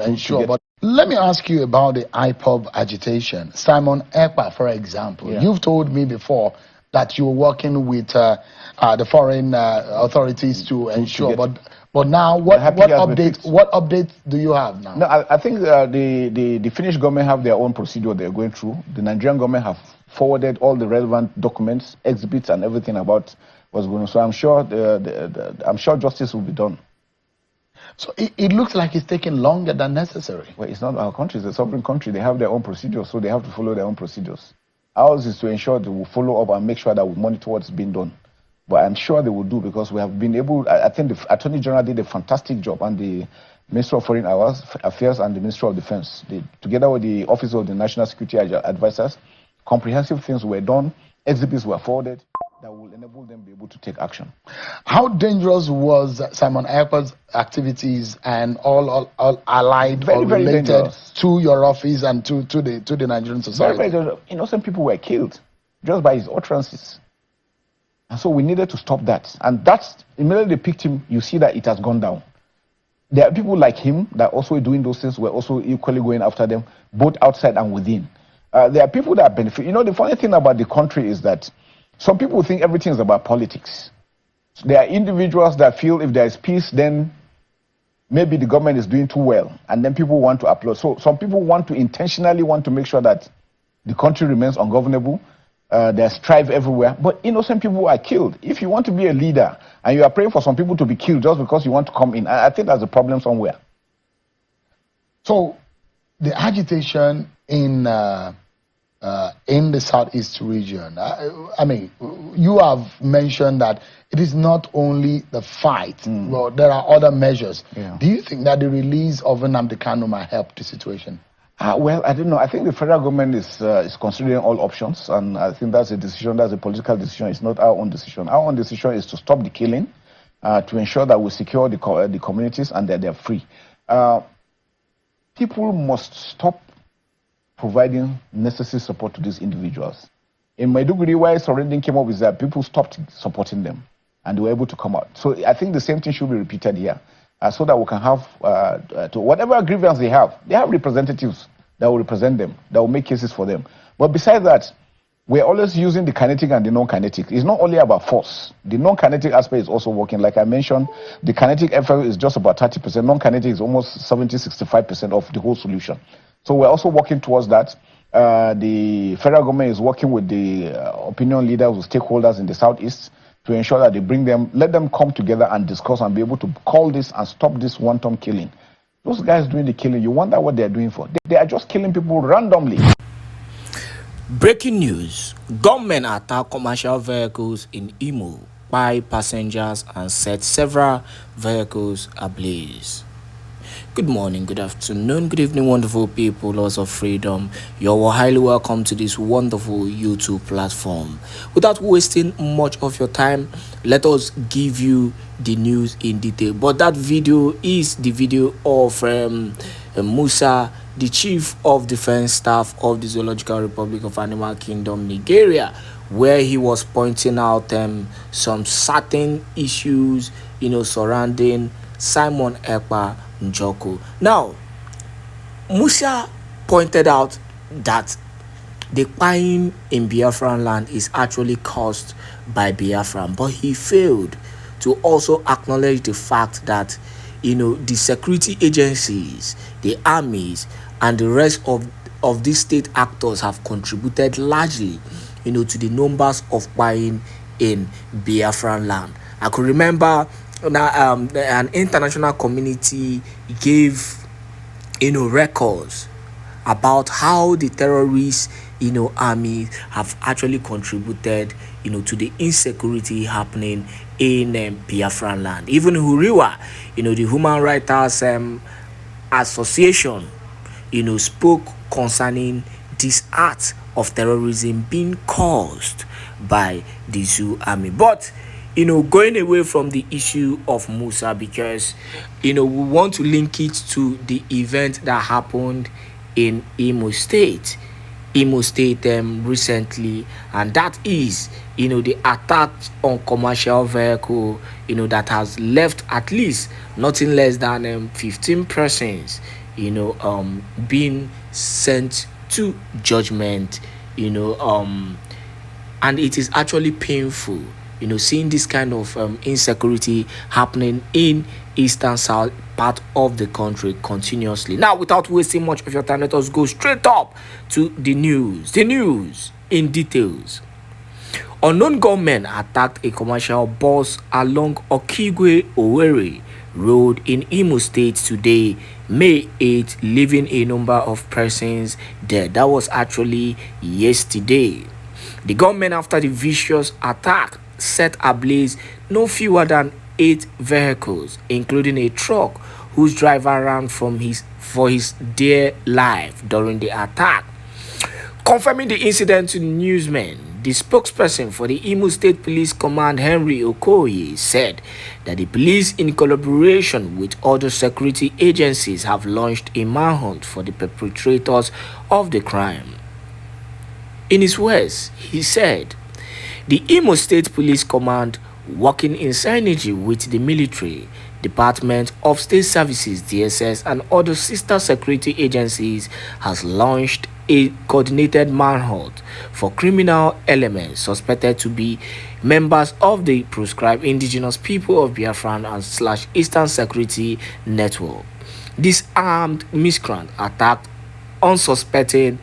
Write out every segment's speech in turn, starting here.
to ensure. But let me ask you about the IPOB agitation. Simon Ekpa, for example, you've told me before that you're working with the foreign authorities to ensure. But now, what updates do you have now? No, I think the Finnish government have their own procedure they're going through. The Nigerian government have forwarded all the relevant documents, exhibits, and everything about what's going on. So I'm sure I'm sure justice will be done. So it looks like it's taking longer than necessary. Well, it's not our country; it's a sovereign country. They have their own procedures, so they have to follow their own procedures. Ours is to ensure they will follow up and make sure that we monitor what's being done. But I'm sure they will do, because we have been able. I think the Attorney General did a fantastic job, and the Minister of Foreign Affairs and the Minister of Defense, together with the Office of the National Security Advisors, comprehensive things were done. Exhibits were forwarded that will enable them to be able to take action. How dangerous was Simon Ekpa's activities and all allied or related to your office and to the Nigerian society? Very dangerous. Innocent people were killed just by his utterances. And so we needed to stop that. And that's immediately they picked him, you see that it has gone down. There are people like him that also doing those things. We're also equally going after them, both outside and within. There are people that benefit. The funny thing about the country is that some people think everything is about politics. So there are individuals that feel if there is peace, then maybe the government is doing too well, and then people want to applaud. So some people intentionally want to make sure that the country remains ungovernable. There's strife everywhere, but innocent people are killed. If you want to be a leader and you are praying for some people to be killed just because you want to come in, I think there's a problem somewhere. So the agitation in the Southeast region, I mean, you have mentioned that it is not only the fight, but there are other measures. Yeah. Do you think that the release of Nnamdi Kanu might help the situation? Well, I don't know. I think the federal government is considering all options, and I think that's a decision, that's a political decision. It's not our own decision. Our own decision is to stop the killing, to ensure that we secure the communities and that they're free. People must stop providing necessary support to these individuals. In Maiduguri, why surrendering came up is that people stopped supporting them, and they were able to come out. So I think the same thing should be repeated here, so that we can have, to whatever grievance they have representatives that will represent them, that will make cases for them. But besides that, we're always using the kinetic and the non-kinetic. It's not only about force. The non-kinetic aspect is also working. Like I mentioned, the kinetic effort is just about 30%. Non-kinetic is almost 70-65% of the whole solution. So we're also working towards that. The federal government is working with the opinion leaders, with stakeholders in the Southeast, to ensure that they let them come together and discuss and be able to call this and stop this wanton killing. Those guys doing the killing, you wonder what they're doing for. They are just killing people randomly. Breaking news. Gunmen attack commercial vehicles in Imo by passengers and set several vehicles ablaze. Good morning, good afternoon, good evening, wonderful people, lots of freedom. You're highly welcome to this wonderful YouTube platform. Without wasting much of your time, let us give you the news in detail. But that video is the video of Musa, the Chief of Defense Staff of the Zoological Republic of Animal Kingdom, Nigeria, where he was pointing out some certain issues, surrounding Simon Ekpa Njoku. Now, Musa pointed out that the crime in Biafraland is actually caused by Biafra, but he failed to also acknowledge the fact that the security agencies, the armies, and the rest of these state actors have contributed largely to the numbers of crime in Biafraland. I could remember an international community gave records about how the terrorists army have actually contributed to the insecurity happening in Biafraland. Even Huriwa, the Human Rights Association spoke concerning this act of terrorism being caused by the Zoo army. But going away from the issue of Musa, because we want to link it to the event that happened in Imo State recently, and that is the attack on commercial vehicle that has left at least nothing less than 15 persons being sent to judgment, and it is actually painful, seeing this kind of insecurity happening in eastern south part of the country continuously. Now, without wasting much of your time, let us go straight up to the news. The news in details. Unknown gunmen attacked a commercial bus along Okigwe Owerri Road in Imo State today, May 8, leaving a number of persons dead. That was actually yesterday. The gunmen, after the vicious attack, set ablaze no fewer than 8 vehicles, including a truck whose driver ran for his dear life during the attack. Confirming the incident to newsmen, the spokesperson for the Imo State Police Command, Henry Okoye, said that the police, in collaboration with other security agencies, have launched a manhunt for the perpetrators of the crime. In his words, he said, the Imo State Police Command, working in synergy with the military, Department of State Services, DSS, and other sister security agencies, has launched a coordinated manhunt for criminal elements suspected to be members of the proscribed indigenous people of Biafraland and / Eastern Security Network. This armed miscreant attacked unsuspecting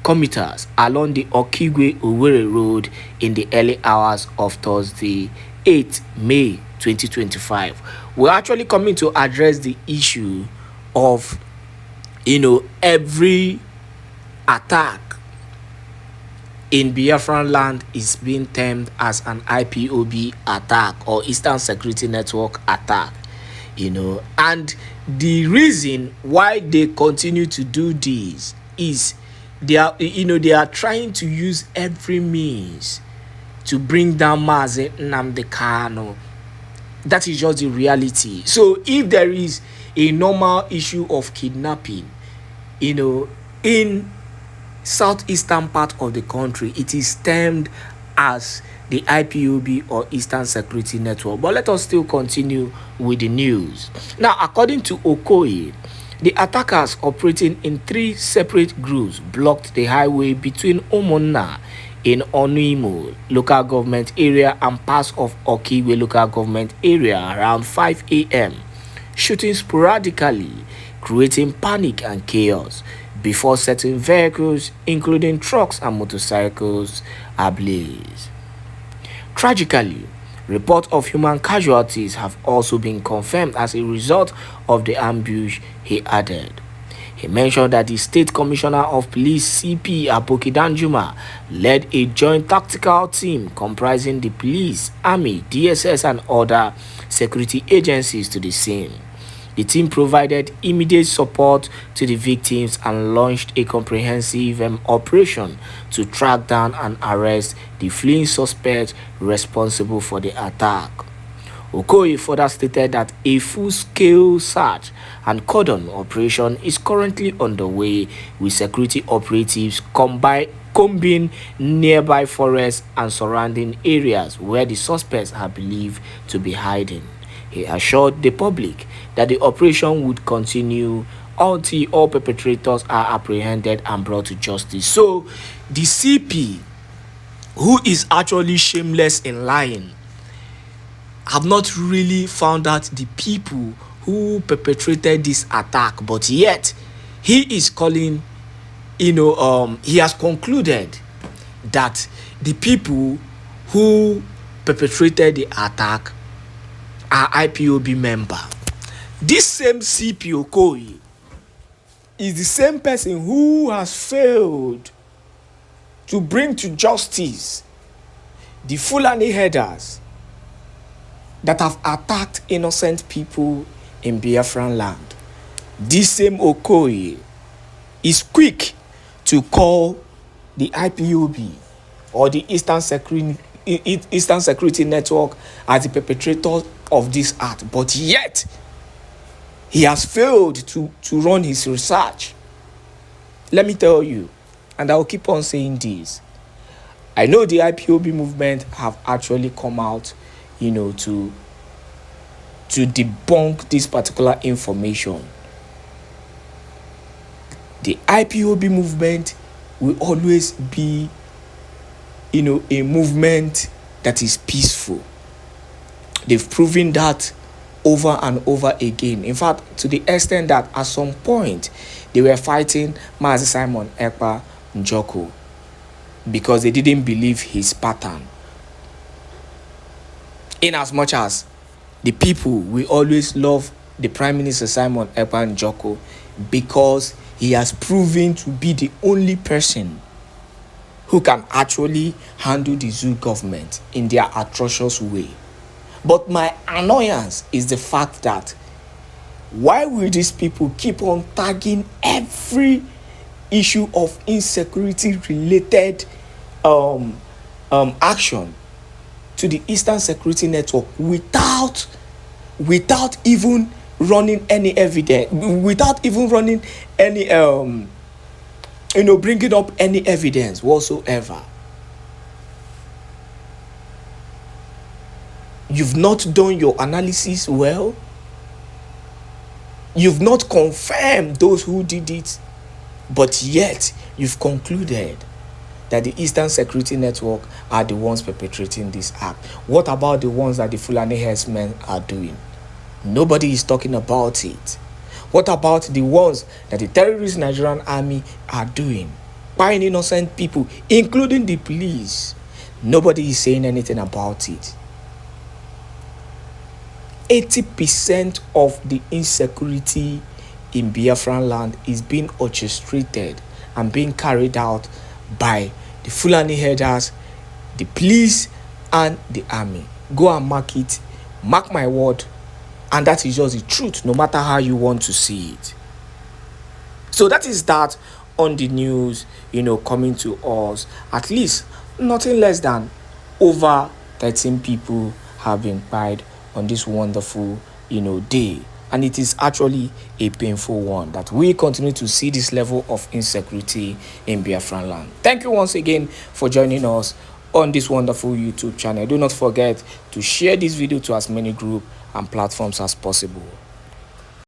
commuters along the Okigwe Owerri Road in the early hours of Thursday, 8 May 2025. We're actually coming to address the issue of, every attack in Biafraland is being termed as an IPOB attack or Eastern Security Network attack, and the reason why they continue to do this is they are trying to use every means to bring down Mazi Nnamdi Kanu. That is just the reality. So if there is a normal issue of kidnapping, in southeastern part of the country, it is termed as the IPOB or Eastern Security Network. But let us still continue with the news. Now, according to Okoye, the attackers, operating in 3 separate groups, blocked the highway between Omonna in Onuimo local government area and parts of Okigwe local government area around 5 a.m., shooting sporadically, creating panic and chaos before setting vehicles, including trucks and motorcycles, ablaze. Tragically, reports of human casualties have also been confirmed as a result of the ambush, he added. He mentioned that the State Commissioner of Police, CP Aboki Danjuma, led a joint tactical team comprising the police, army, DSS, and other security agencies to the scene. The team provided immediate support to the victims and launched a comprehensive operation to track down and arrest the fleeing suspects responsible for the attack. Okoye further stated that a full-scale search and cordon operation is currently underway, with security operatives combing nearby forests and surrounding areas where the suspects are believed to be hiding. He assured the public that the operation would continue until all perpetrators are apprehended and brought to justice. So, the CP, who is actually shameless in lying, have not really found out the people who perpetrated this attack, but yet he is calling, he has concluded that the people who perpetrated the attack are IPOB member. This same CP Okoye is the same person who has failed to bring to justice the Fulani herders that have attacked innocent people in Biafraland. This same Okoye is quick to call the IPOB or the Eastern Security Network as the perpetrator of this act, but yet he has failed to run his research. Let me tell you, and I will keep on saying this, I know the IPOB movement have actually come out, to debunk this particular information. The IPOB movement will always be, a movement that is peaceful. They've proven that over and over again. In fact, to the extent that at some point they were fighting Mazi Simon Ekpa Njoku because they didn't believe his pattern. In as much as the people will always love the Prime Minister Simon Ekpa Njoku because he has proven to be the only person who can actually handle the zoo government in their atrocious way. But my annoyance is the fact that why will these people keep on tagging every issue of insecurity related action to the Eastern Security Network without even running any evidence, without even running any bringing up any evidence whatsoever? You've not done your analysis well. You've not confirmed those who did it, but yet you've concluded that the Eastern Security Network are the ones perpetrating this act. What about the ones that the Fulani herdsmen are doing? Nobody is talking about it. What about the ones that the terrorist Nigerian army are doing? Buying innocent people, including the police. Nobody is saying anything about it. 80% of the insecurity in Biafraland is being orchestrated and being carried out by the Fulani herders, the police, and the army. Go and mark it. Mark my word. And that is just the truth, no matter how you want to see it. So that is that on the news, coming to us. At least nothing less than over 13 people have been died on this wonderful, day. And it is actually a painful one that we continue to see this level of insecurity in Biafraland. Thank you once again for joining us on this wonderful YouTube channel. Do not forget to share this video to as many groups and platforms as possible.